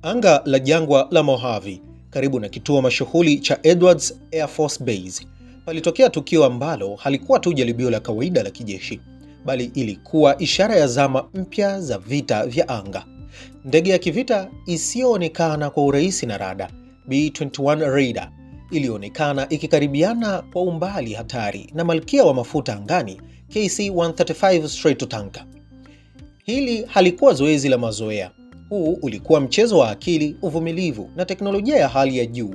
Anga la jangwa la Mojave, karibu na kituo mashuhuri cha Edwards Air Force Base, palitokea tukio ambalo halikuwa tu jaribio la kawaida la kijeshi, bali ilikuwa ishara ya zama mpya za vita vya anga. Ndege ya kivita isiyoonekana kwa urahisi na rada, B-21 Raider, ilionekana ikikaribiana kwa umbali hatari na malkia wa mafuta angani, KC-135 Stratotanker. Hili halikuwa zoezi la mazoea. Huu ulikuwa mchezo wa akili, uvumilivu na teknolojia ya hali ya juu,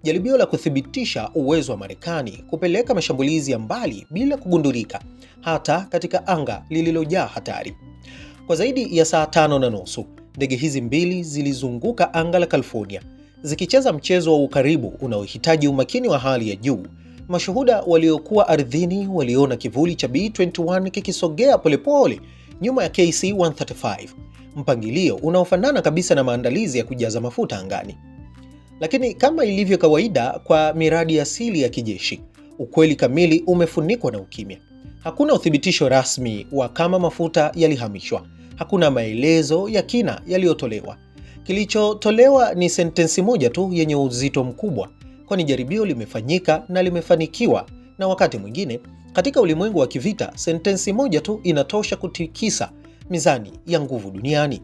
jaribio la kuthibitisha uwezo wa Marekani kupeleka mashambulizi ya mbali bila kugundulika, hata katika anga lililojaa hatari. Kwa zaidi ya saa 5.5, ndege hizi mbili zilizunguka anga la California, zikicheza mchezo wa ukaribu unaohitaji umakini wa hali ya juu. Mashuhuda waliokuwa ardhini waliona kivuli cha B-21 kikisogea polepole nyuma ya KC-135, mpangilio unaofanana kabisa na maandalizi ya kujaza mafuta angani. Lakini kama ilivyo kawaida kwa miradi asili ya kijeshi, ukweli kamili umefunikwa na ukimya. Hakuna uthibitisho rasmi wa kama mafuta yalihamishwa. Hakuna maelezo ya kina yaliyotolewa. Kilichotolewa ni sentensi moja tu yenye uzito mkubwa, kwani jaribio limefanyika na limefanikiwa. Na wakati mwingine, katika ulimwengu wa kivita, sentensi moja tu inatosha kutikisa mizani ya nguvu duniani.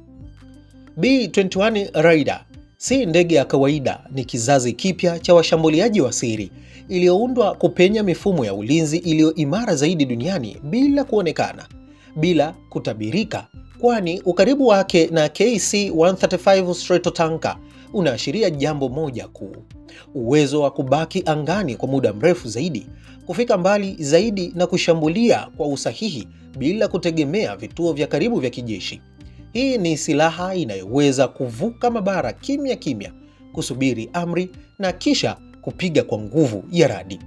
B-21 Raider si ndege ya kawaida, ni kizazi kipya cha washambuliaji wa siri, iliyoundwa kupenya mifumo ya ulinzi iliyo imara zaidi duniani bila kuonekana, bila kutabirika, kwani ukaribu wake na KC-135 Stratotanker unaashiria jambo moja kuu: uwezo wa kubaki angani kwa muda mrefu zaidi, kufika mbali zaidi na kushambulia kwa usahihi bila kutegemea vituo vya karibu vya kijeshi. Hii ni silaha inayoweza kuvuka mabara kimya kimya, kusubiri amri na kisha kupiga kwa nguvu ya radi.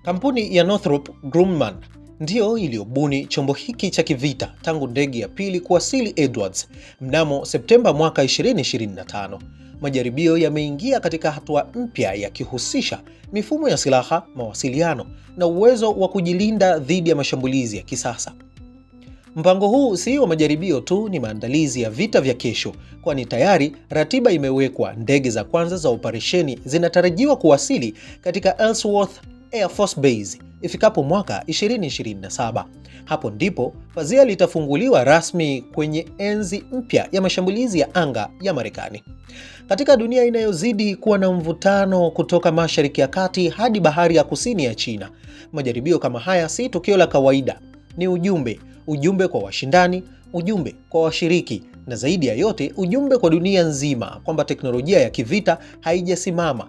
Kampuni ya Northrop Grumman ndiyo iliyobuni chombo hiki cha kivita tangu ndege ya pili kuwasili Edwards mnamo Septemba mwaka 2025. Majaribio yameingia katika hatua mpya yakihusisha mifumo ya silaha, mawasiliano na uwezo wa kujilinda dhidi ya mashambulizi ya kisasa. Mpango huu si wa majaribio tu, ni maandalizi ya vita vya kesho, kwani tayari ratiba imewekwa. Ndege za kwanza za operesheni zinatarajiwa kuwasili katika Ellsworth Air Force Base ifikapo mwaka 2027. Hapo ndipo pazia litafunguliwa rasmi kwenye enzi mpya ya mashambulizi ya anga ya Marekani. Katika dunia inayozidi kuwa na mvutano kutoka Mashariki ya Kati hadi Bahari ya Kusini ya China, majaribio kama haya si tukio la kawaida. Ni ujumbe kwa washindani, ujumbe kwa washiriki, na zaidi ya yote ujumbe kwa dunia nzima kwamba teknolojia ya kivita haijasimama,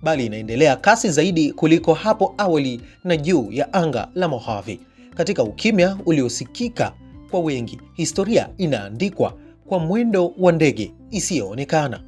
bali inaendelea kasi zaidi kuliko hapo awali na juu ya anga la Mojave. Katika ukimya uliosikika kwa wengi, historia inaandikwa kwa mwendo wa ndege isiyoonekana.